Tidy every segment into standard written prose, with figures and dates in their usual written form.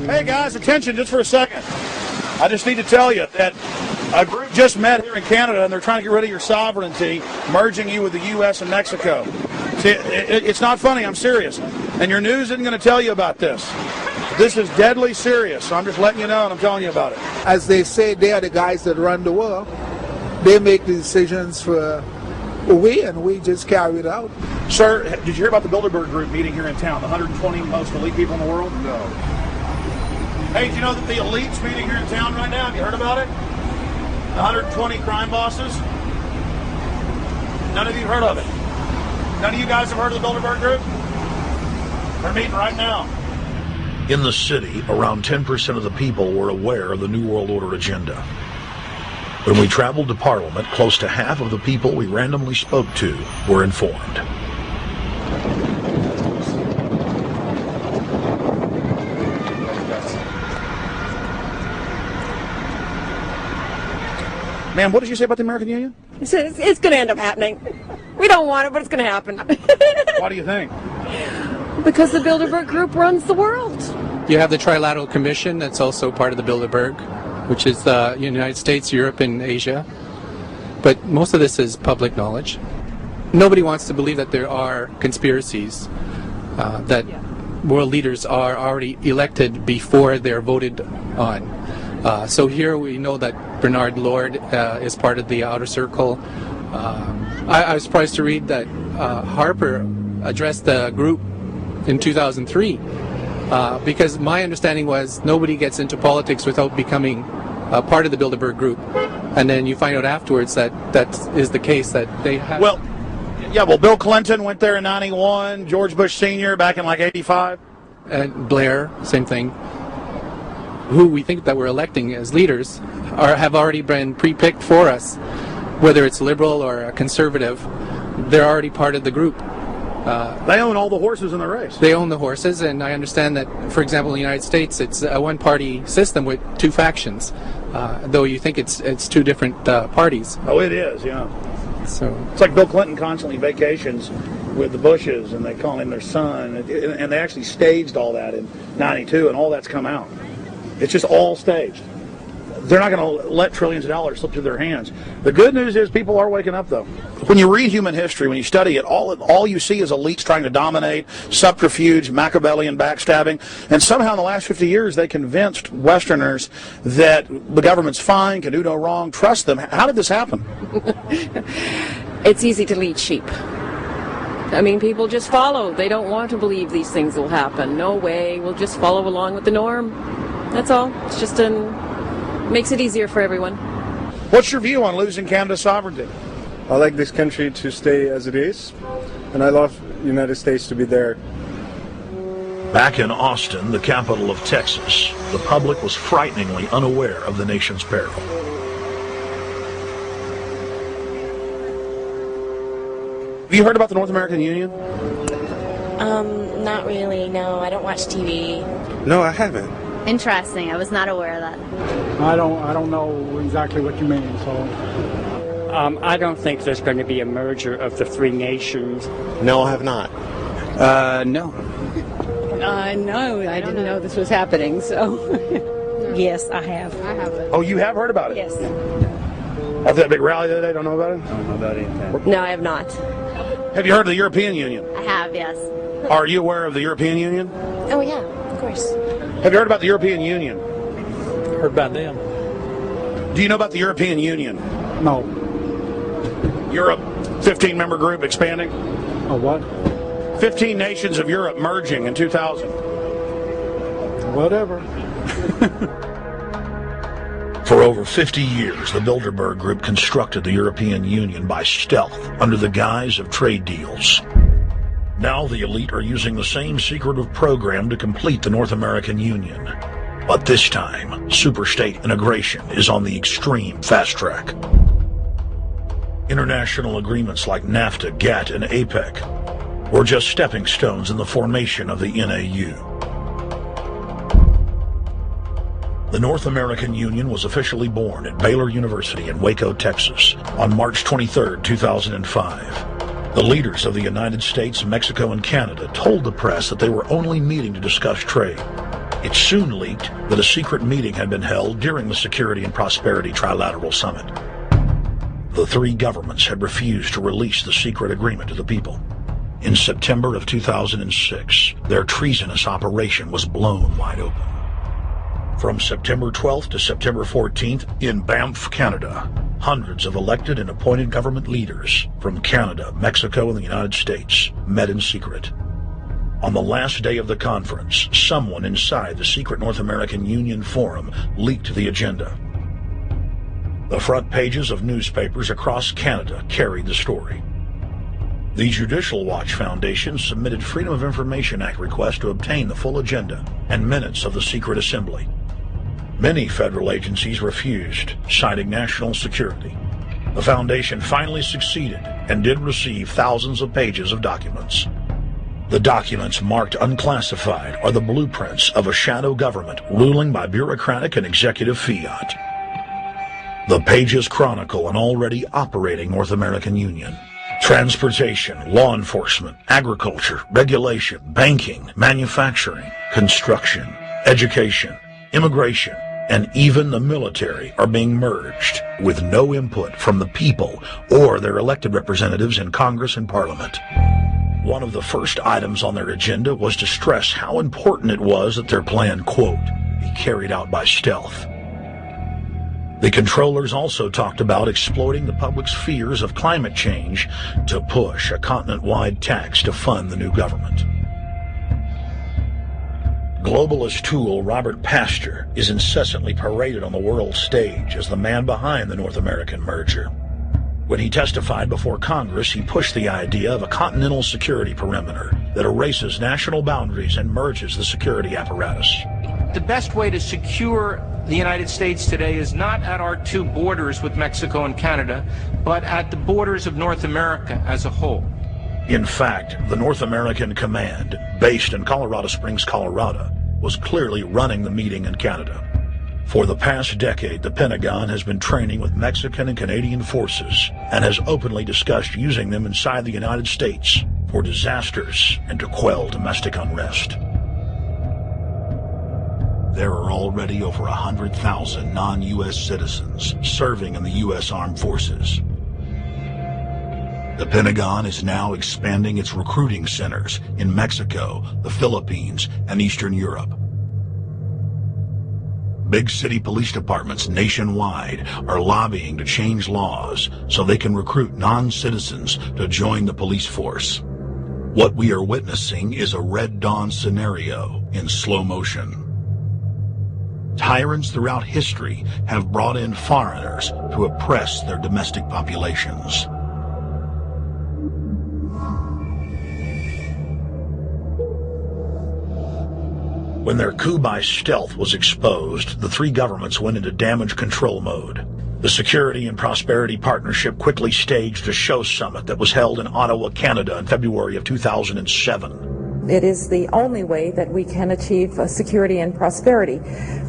Hey guys, attention just for a second. I just need to tell you that a group just met here in Canada and they're trying to get rid of your sovereignty, merging you with the U.S. and Mexico. See, it's not funny, I'm serious. And your news isn't going to tell you about this. This is deadly serious, so I'm just letting you know and I'm telling you about it. As they say, they are the guys that run the world. They make the decisions for we, and we just carry it out. Sir, did you hear about the Bilderberg Group meeting here in town, the 120 most elite people in the world? No. Hey, do you know that the elite's meeting here in town right now? Have you heard about it? The 120 crime bosses? None of you heard of it? None of you guys have heard of the Bilderberg Group? They're meeting right now. In the city, around 10% of the people were aware of the New World Order agenda. When we traveled to Parliament, close to half of the people we randomly spoke to were informed. Ma'am, what did you say about the American Union? He said it's going to end up happening. We don't want it, but it's going to happen. Why do you think? Because the Bilderberg Group runs the world. You have the Trilateral Commission that's also part of the Bilderberg, which is the United States, Europe, and Asia. But most of this is public knowledge. Nobody wants to believe that there are conspiracies, that world leaders are already elected before they're voted on. So here we know that Bernard Lord is part of the outer circle. I was surprised to read that Harper addressed the group in 2003 because my understanding was nobody gets into politics without becoming part of the Bilderberg Group. And then you find out afterwards that that is the case, that they have... Well, Bill Clinton went there in 91, George Bush Sr. back in like 85. And Blair, same thing. Who we think that we're electing as leaders have already been pre-picked for us, whether it's liberal or a conservative. They're already part of the group. They own all the horses in the race. They own the horses, and I understand that, for example, in the United States, it's a one-party system with two factions, though you think it's two different parties. Oh, it is, yeah. So it's like Bill Clinton constantly vacations with the Bushes, and they call him their son, and they actually staged all that in 92, and all that's come out. It's just all staged. They're not going to let trillions of dollars slip through their hands. The good news is people are waking up, though. When you read human history, when you study it, all you see is elites trying to dominate, subterfuge, Machiavellian backstabbing, and somehow in the last 50 years they convinced Westerners that the government's fine, can do no wrong, trust them. How did this happen? It's easy to lead sheep. I mean, people just follow. They don't want to believe these things will happen. No way. We'll just follow along with the norm. That's all. It's just makes it easier for everyone. What's your view on losing Canada's sovereignty? I like this country to stay as it is, and I love the United States to be there. Back in Austin, the capital of Texas, the public was frighteningly unaware of the nation's peril. Have you heard about the North American Union? Not really, no. I don't watch TV. No, I haven't. Interesting. I was not aware of that. I don't know exactly what you mean, so... I don't think there's going to be a merger of the three nations. No, I have not. No. No, I didn't know this was happening, so... Yes, I have. I haven't. Oh, you have heard about it? Yes. After that big rally the other day, don't know about it? I don't know about anything. No, I have not. Have you heard of the European Union? I have, yes. Are you aware of the European Union? Oh, yeah, of course. Have you heard about the European Union? Heard about them. Do you know about the European Union? No. Europe, 15-member group expanding? A what? 15 nations of Europe merging in 2000. Whatever. For over 50 years, the Bilderberg Group constructed the European Union by stealth under the guise of trade deals. Now the elite are using the same secretive program to complete the North American Union. But this time, superstate integration is on the extreme fast track. International agreements like NAFTA, GATT, and APEC were just stepping stones in the formation of the NAU. The North American Union was officially born at Baylor University in Waco, Texas, on March 23, 2005. The leaders of the United States, Mexico, and Canada told the press that they were only meeting to discuss trade. It soon leaked that a secret meeting had been held during the Security and Prosperity Trilateral Summit. The three governments had refused to release the secret agreement to the people. In September of 2006, their treasonous operation was blown wide open. From September 12th to September 14th, in Banff, Canada, hundreds of elected and appointed government leaders from Canada, Mexico, and the United States met in secret. On the last day of the conference, someone inside the secret North American Union Forum leaked the agenda. The front pages of newspapers across Canada carried the story. The Judicial Watch Foundation submitted Freedom of Information Act requests to obtain the full agenda and minutes of the secret assembly. Many federal agencies refused, citing national security. The foundation finally succeeded and did receive thousands of pages of documents. The documents marked unclassified are the blueprints of a shadow government ruling by bureaucratic and executive fiat. The pages chronicle an already operating North American Union. Transportation, law enforcement, agriculture, regulation, banking, manufacturing, construction, education, immigration, and even the military are being merged with no input from the people or their elected representatives in Congress and Parliament. One of the first items on their agenda was to stress how important it was that their plan, quote, be carried out by stealth. The controllers also talked about exploiting the public's fears of climate change to push a continent-wide tax to fund the new government. Globalist tool Robert Pastor is incessantly paraded on the world stage as the man behind the North American merger. When he testified before Congress, he pushed the idea of a continental security perimeter that erases national boundaries and merges the security apparatus. The best way to secure the United States today is not at our two borders with Mexico and Canada, but at the borders of North America as a whole. In fact, the North American Command, based in Colorado Springs, Colorado, was clearly running the meeting in Canada. For the past decade, the Pentagon has been training with Mexican and Canadian forces and has openly discussed using them inside the United States for disasters and to quell domestic unrest. There are already over 100,000 non-U.S. citizens serving in the U.S. Armed Forces. The Pentagon is now expanding its recruiting centers in Mexico, the Philippines, and Eastern Europe. Big city police departments nationwide are lobbying to change laws so they can recruit non-citizens to join the police force. What we are witnessing is a Red Dawn scenario in slow motion. Tyrants throughout history have brought in foreigners to oppress their domestic populations. When their coup by stealth was exposed, the three governments went into damage control mode. The Security and Prosperity Partnership quickly staged a show summit that was held in Ottawa, Canada in February of 2007. It is the only way that we can achieve security and prosperity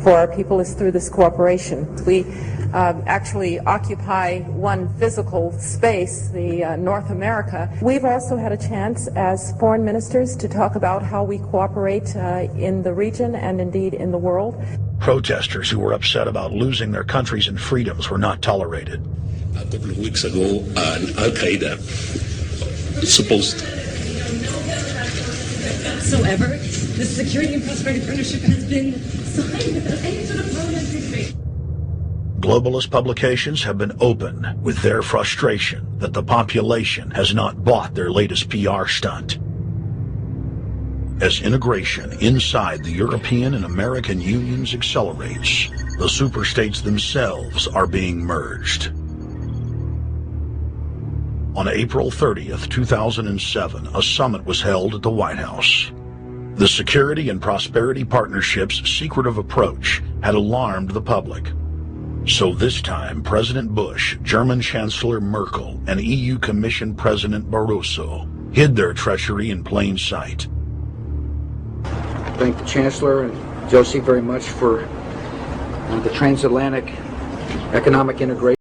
for our people is through this cooperation. We actually occupy one physical space, the North America. We've also had a chance as foreign ministers to talk about how we cooperate in the region and indeed in the world. Protesters who were upset about losing their countries and freedoms were not tolerated. A couple of weeks ago, Al-Qaeda is supposed to. Whatsoever, the Security and Prosperity Partnership has been signed without any sort of parliamentary debate. Globalist publications have been open with their frustration that the population has not bought their latest PR stunt. As integration inside the European and American unions accelerates, the superstates themselves are being merged. On April 30th, 2007, a summit was held at the White House. The Security and Prosperity Partnership's secretive approach had alarmed the public. So this time, President Bush, German Chancellor Merkel, and EU Commission President Barroso hid their treachery in plain sight. Thank the Chancellor and Josie very much for the transatlantic economic integration.